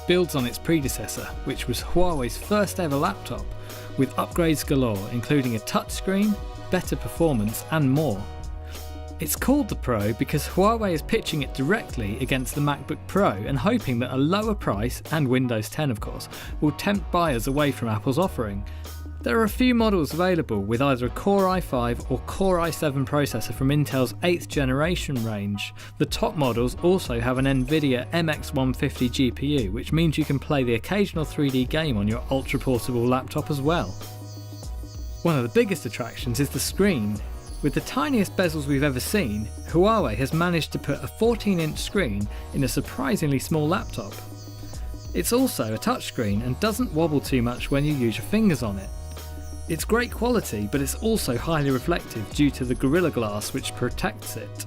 builds on its predecessor, which was Huawei's first ever laptop, with upgrades galore including a touchscreen, better performance and more. It's called the Pro because Huawei is pitching it directly against the MateBook Pro and hoping that a lower price, and Windows 10 of course, will tempt buyers away from Apple's offering. There are a few models available with either a Core i5 or Core i7 processor from Intel's 8th generation range. The top models also have an Nvidia MX150 GPU, which means you can play the occasional 3D game on your ultra-portable laptop as well. One of the biggest attractions is the screen. With the tiniest bezels we've ever seen, Huawei has managed to put a 14-inch screen in a surprisingly small laptop. It's also a touchscreen and doesn't wobble too much when you use your fingers on it. It's great quality, but it's also highly reflective due to the Gorilla Glass which protects it.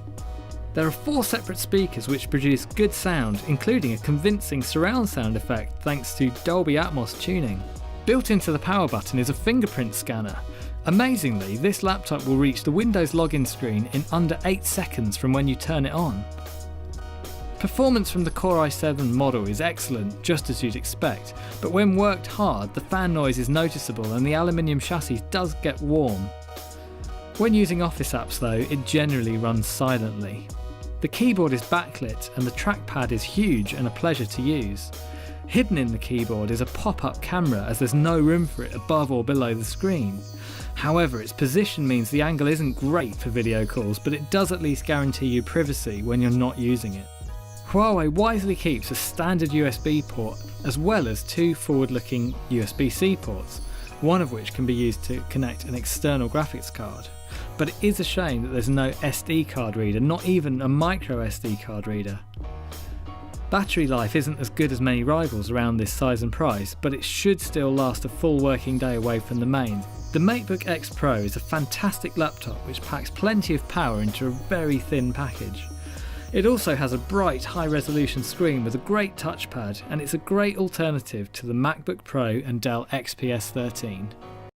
There are 4 separate speakers which produce good sound, including a convincing surround sound effect thanks to Dolby Atmos tuning. Built into the power button is a fingerprint scanner. Amazingly, this laptop will reach the Windows login screen in under 8 seconds from when you turn it on. Performance from the Core i7 model is excellent, just as you'd expect, but when worked hard, the fan noise is noticeable and the aluminium chassis does get warm. When using Office apps though, it generally runs silently. The keyboard is backlit and the trackpad is huge and a pleasure to use. Hidden in the keyboard is a pop-up camera as there's no room for it above or below the screen. However, its position means the angle isn't great for video calls, but it does at least guarantee you privacy when you're not using it. Huawei wisely keeps a standard USB port as well as 2 forward-looking USB-C ports, one of which can be used to connect an external graphics card. But it is a shame that there's no SD card reader, not even a micro SD card reader. Battery life isn't as good as many rivals around this size and price, but it should still last a full working day away from the mains. The MateBook X Pro is a fantastic laptop which packs plenty of power into a very thin package. It also has a bright high-resolution screen with a great touchpad, and it's a great alternative to the MacBook Pro and Dell XPS 13.